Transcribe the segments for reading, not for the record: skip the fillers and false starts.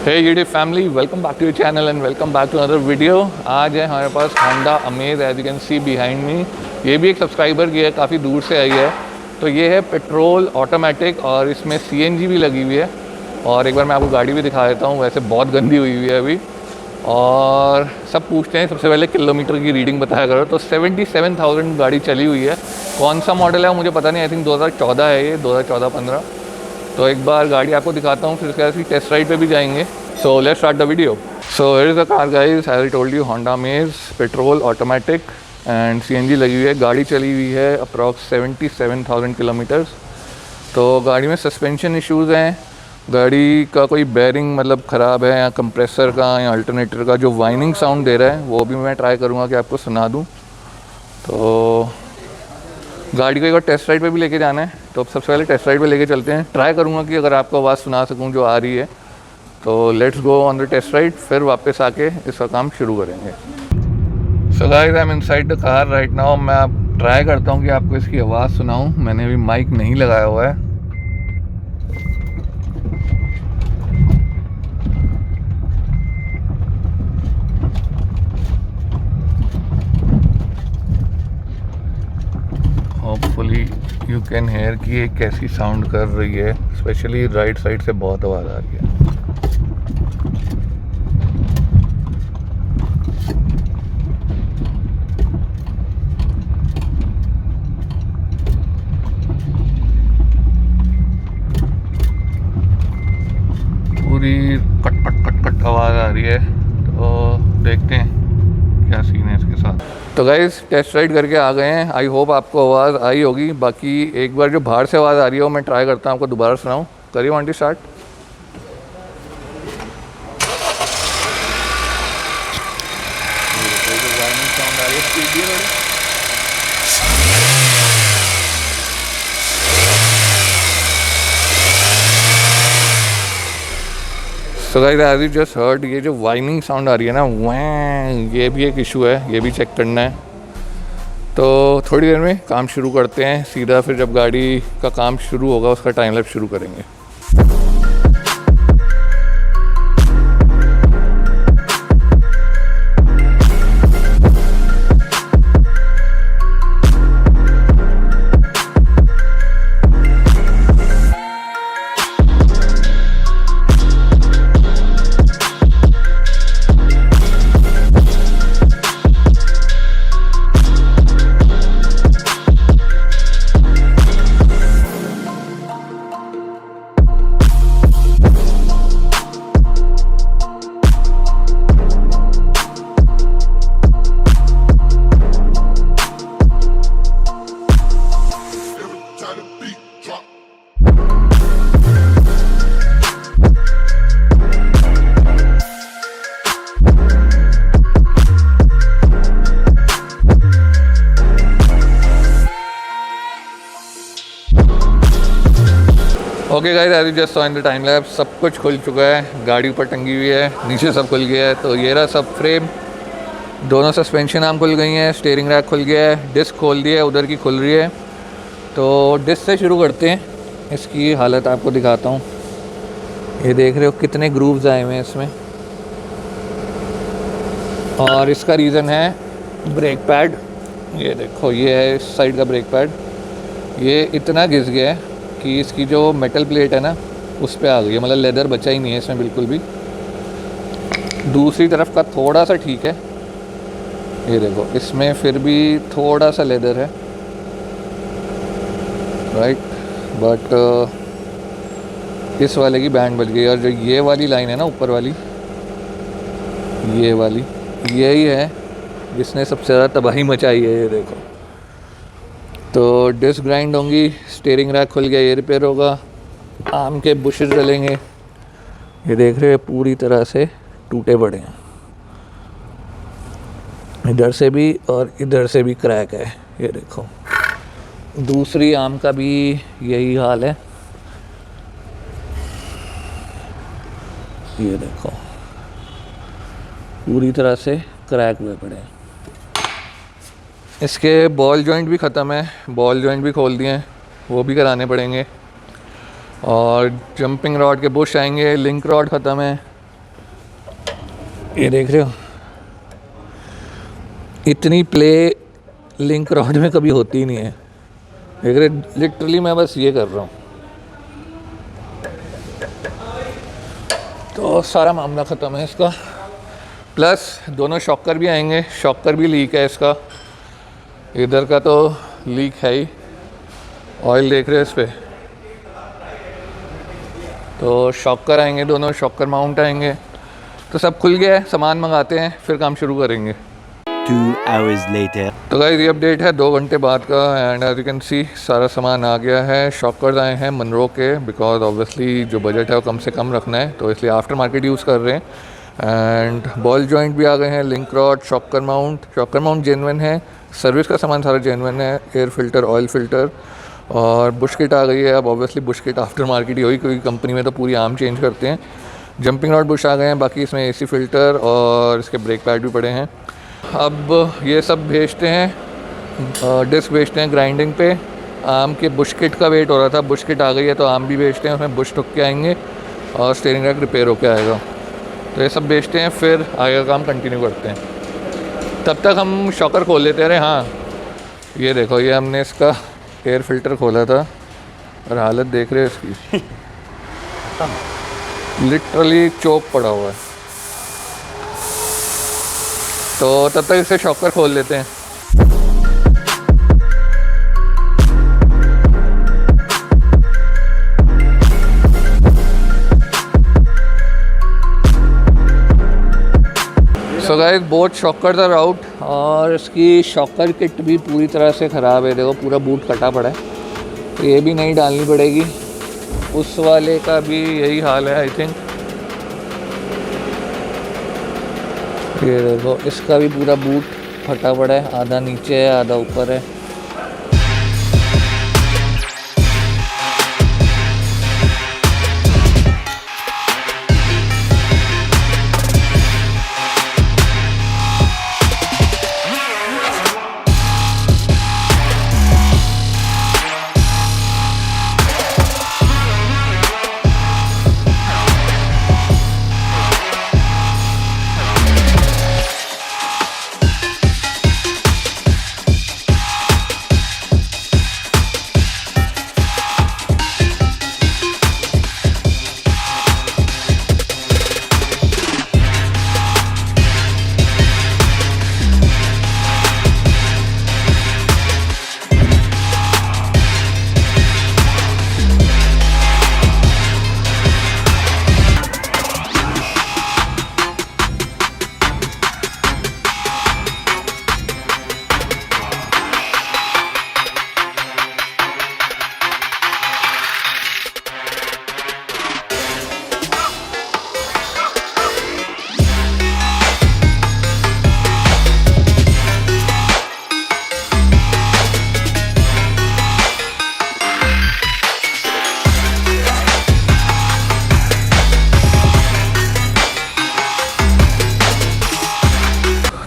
Hey YouTube family, welcome back to your channel and welcome back to other video. आज है हमारे पास Honda Amaze, as you can see behind me. ये भी एक subscriber की है, काफ़ी दूर से आई है। तो ये है पेट्रोल ऑटोमेटिक और इसमें सीएनजी भी लगी हुई है। और एक बार मैं आपको गाड़ी भी दिखा देता हूँ, वैसे बहुत गंदी हुई हुई है अभी। और सब पूछते हैं सबसे पहले किलोमीटर की रीडिंग बताया करो। तो 77,000 गाड़ी चली हुई है। कौन सा मॉडल है मुझे पता नहीं, आई थिंक 2014 है ये, 2014-15। तो एक बार गाड़ी आपको दिखाता हूँ, फिर उसके बाद टेस्ट राइड पे भी जाएंगे। So let's start the video. So here is the car guys, as I told you, Honda Amaze petrol automatic and CNG लगी हुई है। गाड़ी चली हुई है अप्रॉक्स 77,000 किलोमीटर्स। तो गाड़ी में सस्पेंशन इश्यूज़ हैं, गाड़ी का कोई बेयरिंग मतलब ख़राब है, या कंप्रेसर का या अल्टरनेटर का जो वाइनिंग साउंड दे रहा है वो भी मैं ट्राई करूँगा कि आपको सुना दूँ। तो गाड़ी को एक बार टेस्ट राइड पे भी लेके जाना है, तो अब सबसे पहले टेस्ट राइड पे लेके चलते हैं। ट्राई करूँगा कि अगर आपको आवाज़ सुना सकूँ जो आ रही है। तो let's go on the test ride, फिर वापस आके इसका काम शुरू करेंगे। So guys, I am inside the car right now. मैं अब ट्राई करता हूँ कि आपको इसकी आवाज़ सुनाऊँ। मैंने अभी माइक नहीं लगाया हुआ है। होपफुली यू कैन हेयर कि ये कैसी साउंड कर रही है। स्पेशली राइट साइड से बहुत आवाज़ आ रही है। पूरी कट कट कट कट आवाज़ आ रही है। तो देखते हैं क्या सीन है इसके साथ। तो गाइस, टेस्ट राइड करके आ गए हैं। आई होप आपको आवाज़ आई होगी। बाकी एक बार जो बाहर से आवाज़ आ रही है वो मैं ट्राई करता हूँ आपको दोबारा सुनाऊँ। करिए aunty start. So guys, as you just heard, ये जो वाइनिंग साउंड आ रही है ना, वैं, ये भी एक इशू है, ये भी चेक करना है। तो थोड़ी देर में काम शुरू करते हैं सीधा, फिर जब गाड़ी का काम शुरू होगा उसका टाइम लैप्स शुरू करेंगे। Okay guys, as you just saw in the time lapse, सब कुछ खुल चुका है। गाड़ी ऊपर टंगी हुई है, नीचे सब खुल गया है। तो ये रहा सब फ्रेम, दोनों सस्पेंशन आर्म खुल गई हैं, स्टीयरिंग रैक खुल गया है, डिस्क खोल दी है, उधर की खुल रही है। तो डिस्क से शुरू करते हैं, इसकी हालत आपको दिखाता हूँ। ये देख रहे हो कितने ग्रूव्स आए हुए हैं इसमें। और इसका रीज़न है ब्रेक पैड। ये देखो, ये है इस साइड का ब्रेक पैड। ये इतना घिस गया है कि इसकी जो मेटल प्लेट है ना उस पे आ गई है, मतलब लेदर बचा ही नहीं है इसमें बिल्कुल भी। दूसरी तरफ का थोड़ा सा ठीक है, ये देखो इसमें फिर भी थोड़ा सा लेदर है, राइट। बट इस वाले की बैंड बच गई। और जो ये वाली लाइन है ना ऊपर वाली, ये वाली, यही है जिसने सबसे ज़्यादा तबाही मचाई है। ये देखो, तो डिस्क ग्राइंड होंगी, स्टीयरिंग रैक खुल गया, ये रिपेयर होगा, आर्म के बुशेस डलेंगे। ये देख रहे हैं पूरी तरह से टूटे पड़े हैं, इधर से भी और इधर से भी क्रैक है। ये देखो, दूसरी आर्म का भी यही हाल है। ये देखो पूरी तरह से क्रैक हुए पड़े हैं। इसके बॉल जॉइंट भी ख़त्म है, बॉल जॉइंट भी खोल दिए हैं, वो भी कराने पड़ेंगे। और जंपिंग रॉड के बुश आएंगे, लिंक रॉड ख़त्म है, ये देख रहे हो, इतनी प्ले लिंक रॉड में कभी होती ही नहीं है। देख रहे, लिटरली मैं बस ये कर रहा हूँ तो सारा मामला ख़त्म है इसका। प्लस दोनों शॉकर भी आएंगे, शॉकर भी लीक है इसका, इधर का तो लीक है ही। ऑयल देख रहे हो इस पर, तो शॉकर आएंगे, दोनों शॉकर माउंट आएंगे। तो सब खुल गया है, सामान मंगाते हैं फिर काम शुरू करेंगे। 2 hours later. तो गाइस ये अपडेट है 2 घंटे बाद का, and as you can see सारा सामान आ गया है। शॉकर्स आए हैं मनरो के, बिकॉज ऑब्वियसली जो बजट है वो कम से कम रखना है, तो इसलिए आफ्टर मार्केट यूज़ कर रहे हैं। एंड बॉल जॉइंट भी आ गए हैं, link rod, shocker mount genuine है, सर्विस का सामान सारा जेन्युइन है, एयर फिल्टर, ऑयल फिल्टर, और बुश किट आ गई है। अब obviously bush kit aftermarket ही होगी, क्योंकि कंपनी में तो पूरी आर्म चेंज करते हैं। जंपिंग रॉड बुश आ गए हैं, बाकी इसमें एसी फिल्टर और इसके ब्रेक पैड भी पड़े हैं। अब ये सब भेजते हैं, डिस्क भेजते हैं ग्राइंडिंग पे। आर्म के बुश किट का वेट हो रहा था, बुश किट आ गई है तो आर्म भी भेजते हैं, उसमें बुश ठुक के आएंगे और स्टीयरिंग रैक रिपेयर होके आएगा। तो ये सब भेजते हैं, फिर आगे का काम कंटिन्यू करते हैं। तब तक हम शॉकर खोल लेते रहे। हाँ ये देखो, ये हमने इसका एयर फिल्टर खोला था और हालत देख रहे हो इसकी, लिटरली चोक पड़ा हुआ है। तो तब तक इसे शॉकर खोल लेते हैं। So guys both shockers are out, और इसकी शॉकर किट भी पूरी तरह से ख़राब है। देखो पूरा बूट कटा पड़ा है, तो ये भी नहीं डालनी पड़ेगी। उस वाले का भी यही हाल है आई थिंक। ये देखो इसका भी पूरा बूट फटा पड़ा है, आधा नीचे है आधा ऊपर है।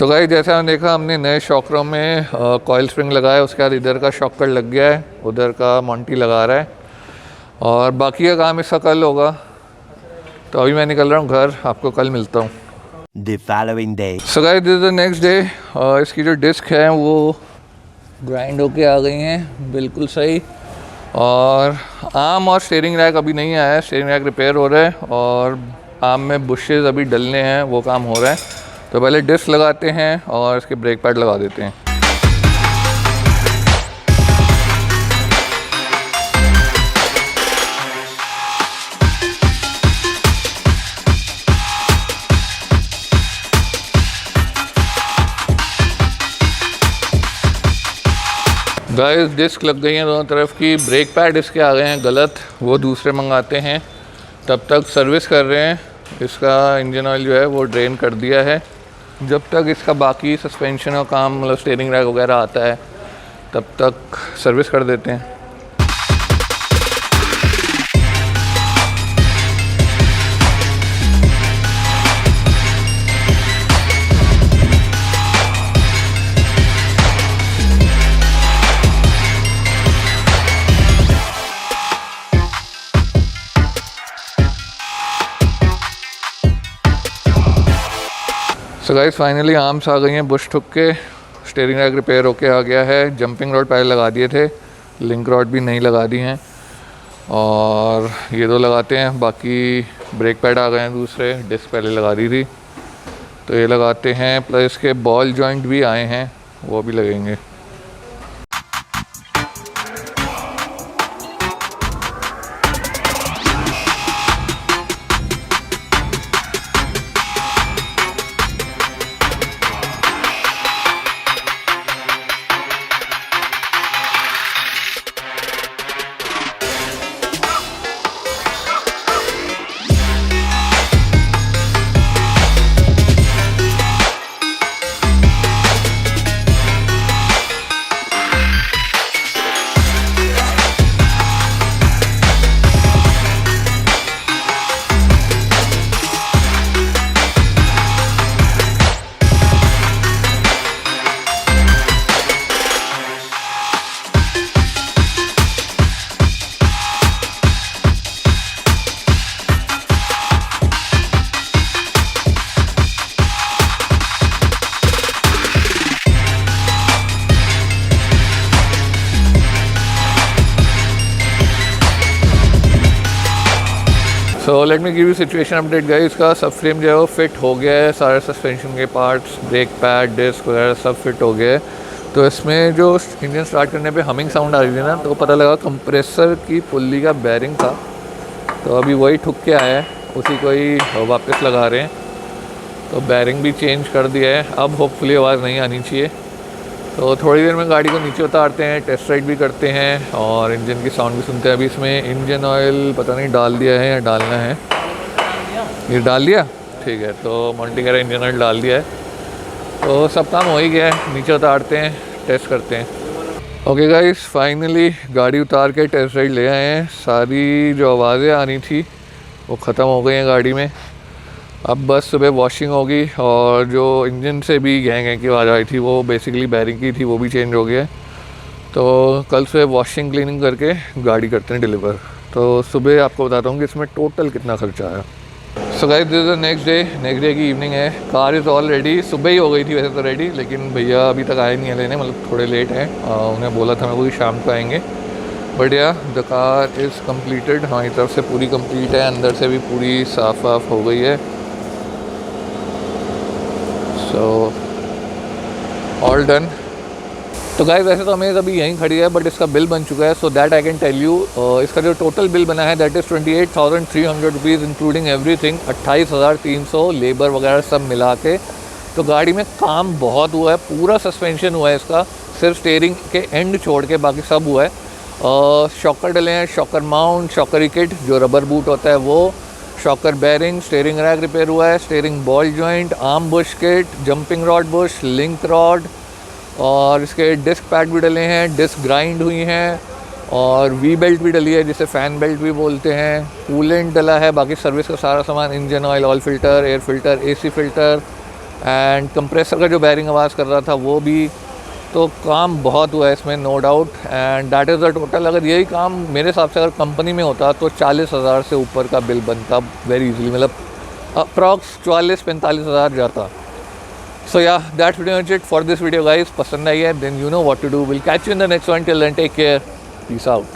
तो गाइस जैसे हमने देखा, हमने नए शॉकरों में कॉइल स्प्रिंग लगाया, उसके बाद इधर का शॉकर लग गया है, उधर का मॉन्टी लगा रहा है, और बाकी का काम इसका कल होगा। तो अभी मैं निकल रहा हूँ घर, आपको कल मिलता हूँ। The following day. So guys this is the next day. इसकी जो डिस्क है वो ग्राइंड होके आ गई हैं बिल्कुल सही, और आर्म और स्टीयरिंग रैक अभी नहीं आया है, स्टीयरिंग रैक रिपेयर हो रहा है और आर्म में बुशेज़ अभी डलने हैं, वो काम हो रहा है। तो पहले डिस्क लगाते हैं और इसके ब्रेक पैड लगा देते हैं। गाइस डिस्क लग गई हैं दोनों तरफ की, ब्रेक पैड इसके आ गए हैं गलत, वो दूसरे मंगाते हैं। तब तक सर्विस कर रहे हैं, इसका इंजन ऑयल जो है वो ड्रेन कर दिया है। जब तक इसका बाकी सस्पेंशन का काम, मतलब स्टीयरिंग रैक वगैरह आता है, तब तक सर्विस कर देते हैं। सो गाइस फाइनली आर्म्स आ गई हैं बुश ठुक के, स्टीयरिंग रैक रिपेयर होके आ गया है, जंपिंग रॉड पहले लगा दिए थे, लिंक रॉड भी नहीं लगा दी हैं और ये दो लगाते हैं। बाकी ब्रेक पैड आ गए हैं दूसरे, डिस्क पहले लगा दी थी तो ये लगाते हैं, प्लस इसके बॉल जॉइंट भी आए हैं वो भी लगेंगे। So let me give you situation update guys. इसका सब फ्रेम जो है वो फिट हो गया है, सारे सस्पेंशन के पार्ट्स, ब्रेक पैड, डिस्क वगैरह सब फिट हो गया है। तो इसमें जो इंजन स्टार्ट करने पे हमिंग साउंड आ रही थी ना, तो पता लगा कंप्रेसर की पुल्ली का बैरिंग था। तो अभी वही ठुक के आया है, उसी को ही वापस लगा रहे हैं। तो बैरिंग भी चेंज कर दिया है, अब होपफुली आवाज़ नहीं आनी चाहिए। तो थोड़ी देर में गाड़ी को नीचे उतारते हैं, टेस्ट राइड भी करते हैं और इंजन की साउंड भी सुनते हैं। अभी इसमें इंजन ऑयल पता नहीं डाल दिया है या डालना है, ये डाल दिया, ठीक है। तो मॉन्टी कह रहा है इंजन ऑयल डाल दिया है, तो सब काम हो ही गया है। नीचे उतारते हैं, टेस्ट करते हैं। ओके गाइस, फाइनली गाड़ी उतार के टेस्ट राइड ले आए हैं। सारी जो आवाज़ें आ रही थी वो ख़त्म हो गई हैं गाड़ी में। अब बस सुबह वॉशिंग होगी और जो इंजन से भी गैंग की आवाज़ आई थी वो बेसिकली बैरिंग की थी, वो भी चेंज हो गया है। तो कल सुबह वॉशिंग क्लीनिंग करके गाड़ी करते हैं डिलीवर। तो सुबह आपको बताता हूँ कि इसमें टोटल कितना खर्चा आया। So guys this is the next day की इवनिंग है। कार इज़ ऑल रेडी, सुबह ही हो गई थी वैसे तो रेडी, लेकिन भैया अभी तक आए नहीं है लेने, मतलब थोड़े लेट हैं। उन्हें बोला था मैं वो शाम को आएंगे। बट या द कार इज़ कम्प्लीटेड, हमारी तरफ से पूरी कंप्लीट है, अंदर से भी पूरी साफ हो गई है। So all done. तो गाइस वैसे तो हमें अभी यहीं खड़ी है, बट इसका बिल बन चुका है, so that I can tell you. इसका जो टोटल बिल बना है that is 28,300 rupees including everything, 28,300 labour वगैरह सब मिला के। तो गाड़ी में काम बहुत हुआ है, पूरा सस्पेंशन हुआ है इसका, सिर्फ स्टीयरिंग के एंड छोड़ के बाकी सब हुआ है। शॉकर डले हैं, शॉकर माउंट, शॉकर किट जो रबर बूट होता है वो, shocker bearing, steering rack repair हुआ है, steering ball joint, arm Bush kit, jumping rod Bush, link rod और इसके डिस्क पैड भी डले हैं, डिस्क ग्राइंड हुई हैं और वी बेल्ट भी डली है जिसे फ़ैन बेल्ट भी बोलते हैं। कूलेंट डला है, बाकी सर्विस का सारा सामान, engine oil, oil filter, air filter, AC filter and compressor का जो बैरिंग आवाज़ कर रहा था वो भी। तो काम बहुत हुआ है इसमें, no doubt, and that is the total. अगर यही काम मेरे हिसाब से अगर कंपनी में होता तो 40,000 से ऊपर का बिल बनता वेरी इजीली, मतलब अप्रॉक्स 44-45 हज़ार जाता। So yeah that's video it for this video guys. पसंद आई है then you know what to do. Will catch you in the next one, till then take care, peace out.